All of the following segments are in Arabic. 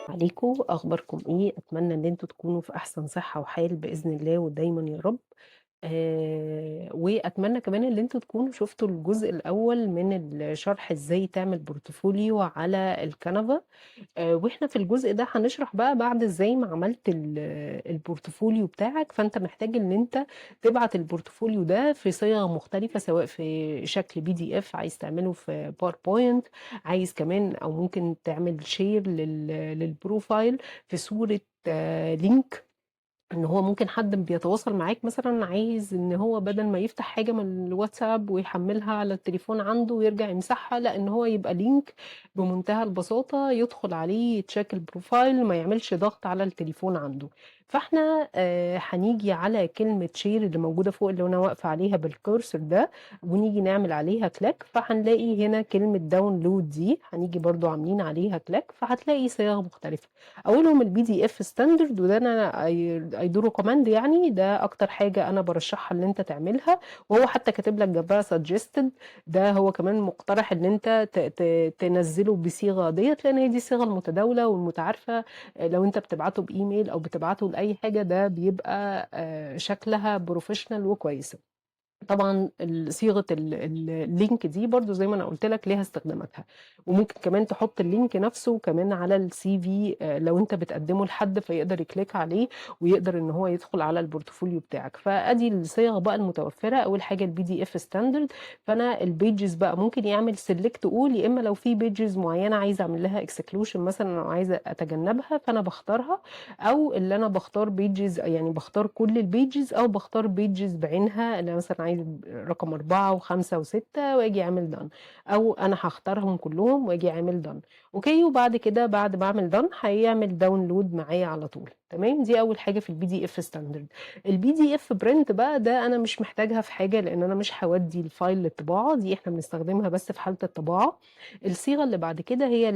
عليكم، أخباركم إيه؟ أتمنى إن أنتم تكونوا في أحسن صحة وحال بإذن الله ودايمًا يا رب. وأتمنى كمان إن أنتم تكونوا شُفتوا الجزء الأول من الشرح إزاي تعمل بورتفوليو على الكانفا. وإحنا في الجزء ده هنشرح بقى بعد إزاي ما عملت البورتفوليو بتاعك، فأنت محتاج إن أنت تبعت البورتفوليو ده في صيغ مختلفة، سواء في شكل PDF عايز تعمله في PowerPoint، عايز كمان أو ممكن تعمل share للprofile في صورة link، إن هو ممكن حد بيتواصل معاك مثلًا عايز إن هو بدل ما يفتح حاجة من الواتساب ويحمّلها على التليفون عنده ويرجع يمسحها، لأ إن هو يبقى link بمنتهى البساطة يدخل عليه يcheck الprofile، ما يعملش ضغط على التليفون عنده. فإحنا هنيجي على كلمة share اللي موجودة فوق اللي أنا واقفة عليها بالcursor ده، ونيجي نعمل عليها click، فهنلاقي هنا كلمة download دي هنيجي برضه عاملين عليها click، فهتلاقي صيغ مختلفة. أولهم الPDF standard، وده أنا I do recommend، يعني ده أكتر حاجة أنا بارشحها إن أنت تعملها، وهو حتى كاتب لك جنبها suggested، ده هو كمان مقترح إن أنت ت ت تنزّله بالصيغة ديّة، لأن هي دي الصيغة المتداولة والمتعارفة. لو أنت بتبعته بإيميل أو بتبعته لأي حاجة، ده بيبقى شكلها professional وكويسة. طبعًا صيغة الlink دي برضه زي ما أنا قُلت لك ليها استخداماتها، وممكن كمان تحط الlink نفسه كمان على الCV لو أنت بتقدّمه لحد فيقدر يكليك عليه ويقدر إن هو يدخل على الportfolio بتاعك. فأدي الصيغ بقى المتوفرة، أول حاجة الPDF standard، فأنا الpages بقى ممكن يعمل select all، يا إما لو في pages معيّنة عايزة أعمل لها exclusion مثلًا أو عايزة أتجنبها فأنا باختارها، أو اللي أنا باختار pages، يعني باختار كل الpages أو باختار pages بعينها، اللي أنا مثلًا عايزة رقم 4 و5 و6 وآجي أعمل done، أو أنا هاختارهم كلّهم وآجي عامل done. أوكي، وبعد كده بعد ما أعمل done هيعمل download معايا على طول، تمام. دي أول حاجة في الPDF standard. الPDF print بقى ده أنا مش محتاجها في حاجة، لإن أنا مش هاودّي الفايل للطباعة، دي إحنا بنستخدمها بس في حالة الطباعة. الصيغة اللي بعد كده هي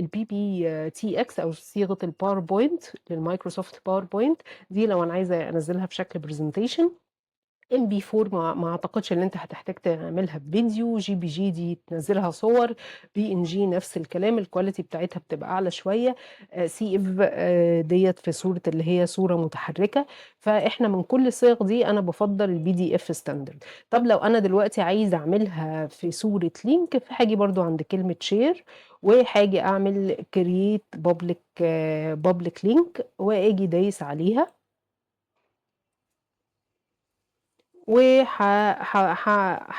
الPPTX أو صيغة الPowerPoint للMicrosoft PowerPoint، دي لو أنا عايزة أنزّلها في شكل presentation. MP4 ما أعتقدش إن أنت هتحتاج تعملها بفيديو، JPG دي تنزّلها صور، PNG نفس الكلام الquality بتاعتها بتبقى أعلى شوية، CF ديّة في صورة اللي هي صورة متحركة. فإحنا من كل الصيغ دي أنا بافضّل الPDF standard. طب لو أنا دلوقتي عايزة أعملها في صورة link، فهاجي برضه عند كلمة share وهاجي أعمل create public link وآجي دايس عليها، وه ح ح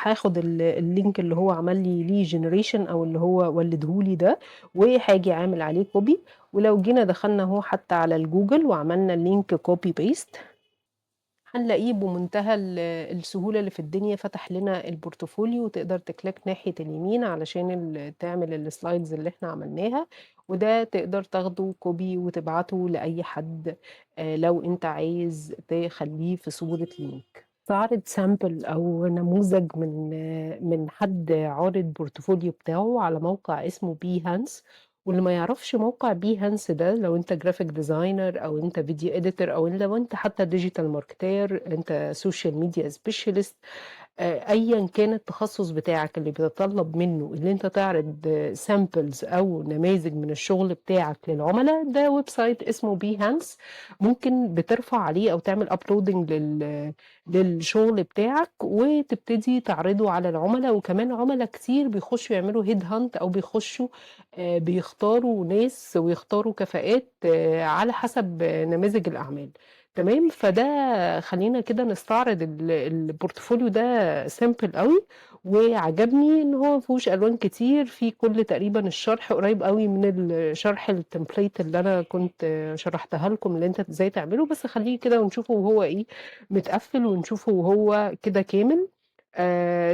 هاخد الlink اللي هو عمل لي generation أو اللي هو ولّده لي ده، وهاجي عامل عليه copy. ولو جينا دخلنا أهو حتى على الجوجل وعملنا الlink copy paste، هنلاقيه بمنتهى السهولة اللي في الدنيا فتح لنا البورتفوليو، وتقدر تكليك ناحية اليمين علشان تعمل الslides اللي إحنا عملناها، وده تقدر تاخده copy وتبعته لأي حد لو أنت عايز تخلّيه في صورة link. باعرض sample أو نموذج من حد عارض بورتفوليو بتاعه على موقع اسمه behance. واللي ما يعرفش موقع behance ده، لو أنت graphic designer أو أنت video editor أو لو أنت حتى digital marketer، أنت social media specialist، أيًا كان التخصُّص بتاعك اللي بيتطلّب منّه إن أنت تعرض samples أو نماذج من الشغل بتاعك للعُملا، ده website اسمه behance، ممكن بترفع عليه أو تعمل uploading للشغل بتاعك وتبتدي تعرضه على العُملا، وكمان عُملا كتير بيخشّوا يعملوا head hunt أو بيخشّوا بيختاروا ناس ويختاروا كفاءات على حسب نماذج الأعمال، تمام. فده خلّينا كده نستعرض الportfolio ده simple أوي، وعجبني إن هو ما فيهوش ألوان كتير، فيه كل تقريبًا الشرح قريب أوي من شرح الtemplate اللي أنا كنت شرحتها لكم اللي أنت إزاي تعمله، بس خلّيه كده ونشوفه وهو إيه متقفّل ونشوفه وهو كده كامل.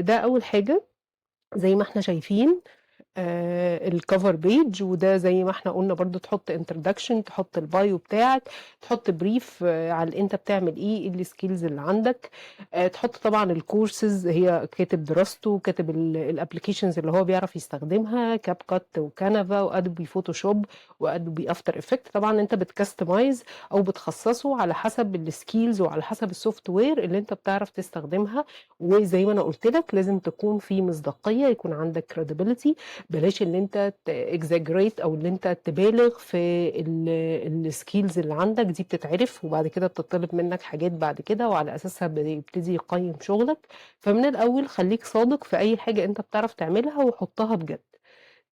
ده أول حاجة زي ما إحنا شايفين الcover page، وده زي ما إحنا قُلنا برضه تحُط introduction، تحُط الbio بتاعك، تحُط brief على أنت بتعمل إيه الskills اللي عندك، تحُط طبعًا الcourses هي كاتب دراسته، كاتب الapplications اللي هو بيعرف يستخدمها CapCut وCanva وAdobe Photoshop وAdobe After Effects. طبعًا أنت بتcustomize أو بتخصّصه على حسب الskills وعلى حسب الsoftware اللي أنت بتعرف تستخدمها، وزي ما أنا قُلت لك لازم تكون في مصداقية، يكون عندك credibility. بلاش إن أنت exaggerate أو إن أنت تبالغ في الskills اللي عندك، دي بتتعرف وبعد كده بتطلب منك حاجات بعد كده وعلى أساسها بيبتدي يقيّم شغلك، فمن الأول خلّيك صادق في أي حاجة أنت بتعرف تعملها وحُطّها بجد.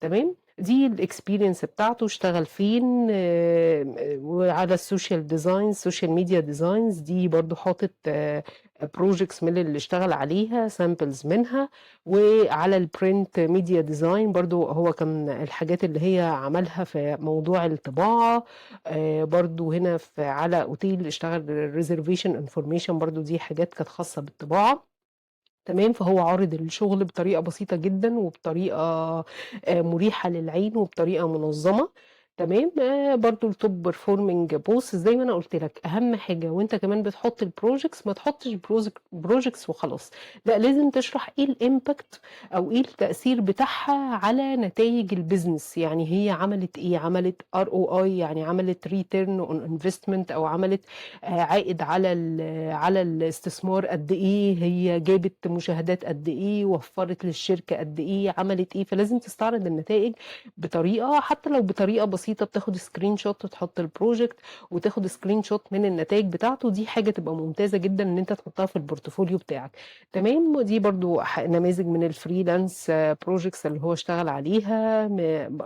تمام، دي الexperience بتاعته اشتغل فين، وعلى الsocial design social media designs دي برضه حاطط projects من اللي اشتغل عليها samples منها، وعلى الprint media design برضه هو كان الحاجات اللي هي عملها في موضوع الطباعة، برضه هنا على أوتيل اشتغل reservation information برضه دي حاجات كانت خاصة بالطباعة. تمام، فهو عارض الشغل بطريقة بسيطة جدًا وبطريقة مُريحة للعين وبطريقة منظمة. تمام، برضه الtop performing boss زي ما أنا قُلت لك، أهم حاجة وأنت كمان بتحط الprojects ما تحطش projects وخلاص، لأ لازم تشرح إيه الimpact أو إيه التأثير بتاعها على نتايج الbusiness، يعني هي عملت إيه، عملت ROI يعني عملت return on investment أو عملت عائد على الاستثمار قد إيه، هي جابت مشاهدات قد إيه، وفّرت للشركة قد إيه، عملت إيه، فلازم تستعرض النتائج بطريقة حتى لو بطريقة بسيطة بتاخد screenshot وتحط الproject وتاخد screenshot من النتايج بتاعته، دي حاجة تبقى ممتازة جدًا إن أنت تحطها في الportfolio بتاعك. تمام، ودي برضه نماذج من الfreelance projects اللي هو اشتغل عليها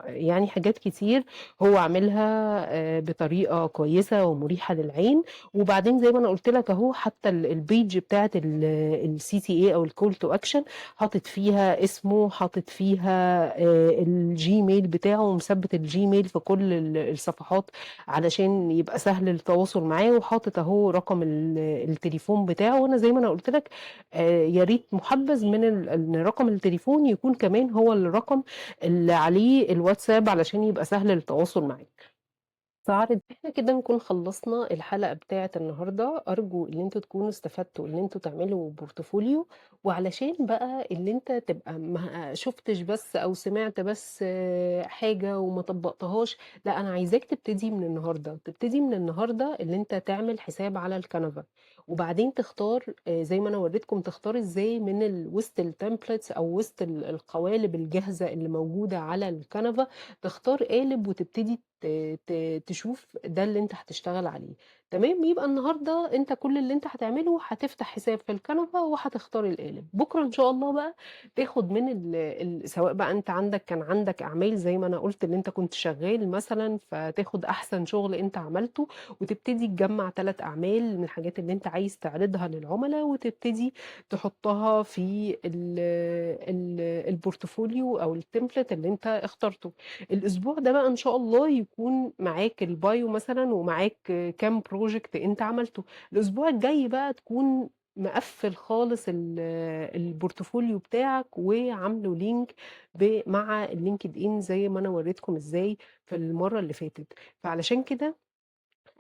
يعني حاجات كتير هو عاملها بطريقة كويسة ومريحة للعين. وبعدين زي ما أنا قُلت لك أهو حتى الpage بتاعة الCTA أو الcall to action حاطط فيها اسمه، حاطط فيها الGmail بتاعه ومثبّت الGmail في كل الصفحات علشان يبقى سهل التواصل معاه، وحاطط أهو رقم التليفون بتاعه، وأنا زي ما أنا قُلت لك يا ريت مُحبّذ من إن رقم التليفون يكون كمان هو الرقم اللي عليه الWhatsApp علشان يبقى سهل التواصل معاك. فعرض إحنا كده نكون خلّصنا الحلقة بتاعة النهارده، أرجو إن أنتم تكونوا استفدتوا إن أنتم تعملوا بورتفوليو، وعلشان بقى إن أنت تبقى ما شُفتش بس أو سمعت بس حاجة وما طبّقتهاش، لأ أنا عايزاك تبتدي من النهارده، تبتدي من النهارده إن أنت تعمل حساب على الكانفا، وبعدين تختار زي ما أنا وريتكم تختار إزاي من وسط الtemplates أو وسط القوالب الجاهزة اللي موجودة على الكانفا، تختار قالب وتبتدي ت ت تشوف ده اللي أنت هتشتغل عليه، تمام، يبقى النهارده أنت كل اللي أنت هتعمله هتفتح حساب في الكانفا وهتختار القالب، بكرة إن شاء الله بقى تاخد من سواء بقى أنت كان عندك أعمال زي ما أنا قُلت اللي أنت كنت شغال مثلًا، فتاخد أحسن شغل أنت عملته، وتبتدي تجمّع 3 أعمال من الحاجات اللي أنت عايز تعرضها للعملا، وتبتدي تحطها في البورتفوليو أو الtemplate اللي أنت اخترته. الأسبوع ده بقى إن شاء الله يكون معاك الbio مثلًا ومعاك كام project أنت عملته، الأسبوع الجاي بقى تكون مقفّل خالص البورتفوليو بتاعك وعامله link مع الLinkedIn زي ما أنا وريتكم إزاي في المرّة اللي فاتت، فعلشان كده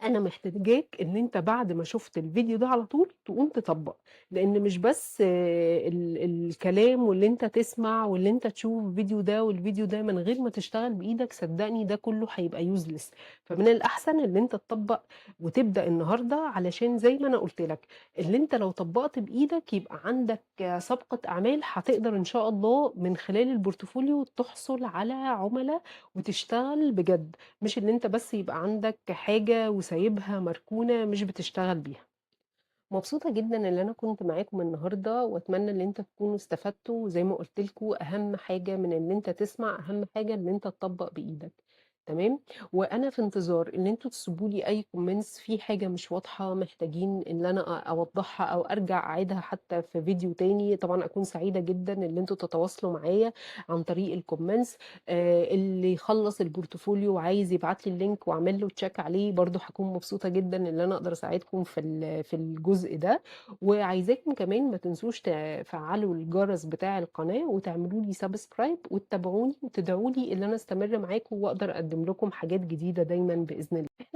أنا محتاجاك إن أنت بعد ما شُفت الفيديو ده على طول تقوم تطبّق، لإن مش بس الكلام واللي أنت تسمع واللي أنت تشوف الفيديو ده والفيديو ده من غير ما تشتغل بإيدك صدّقني ده كلّه هيبقى useless، فمن الأحسن إن أنت تطبّق وتبدأ النهارده علشان زي ما أنا قُلت لك، اللي أنت لو طبّقت بإيدك يبقى عندك سابقة أعمال هتقدر إن شاء الله من خلال البورتفوليو تحصل على عُملا وتشتغل بجد. مش إن أنت بس يبقى عندك حاجة وسايبها مركونة مش بتشتغل بيها. مبسوطة جدًا إن أنا كنت معاكم النهارده، وأتمنى إن أنتم تكونوا استفدتوا، وزي ما قُلت لكم أهم حاجة من إن أنت تسمع، أهم حاجة إن أنت تطبّق بإيدك، تمام؟ وأنا في انتظار إن أنتم تسيبوا لي أي comments في حاجة مش واضحة محتاجين إن أنا أوضّحها أو أرجع أعيدها حتى في فيديو تاني، طبعًا أكون سعيدة جدًا إن أنتم تتواصلوا معايا عن طريق الcomments، اللي يخلّص البورتفوليو وعايز يبعت لي الlink وأعمل له check عليه برضه هاكون مبسوطة جدًا إن أنا أقدر أساعدكم في الجزء ده، وعايزاكم كمان ما تنسوش تفعّلوا الجرس بتاع القناة وتعملوا لي subscribe وتتابعوني وتدعوا لي إن أنا أستمر معاكم وأقدر أقدّم لكم حاجات جديدة دايمًا بإذن الله.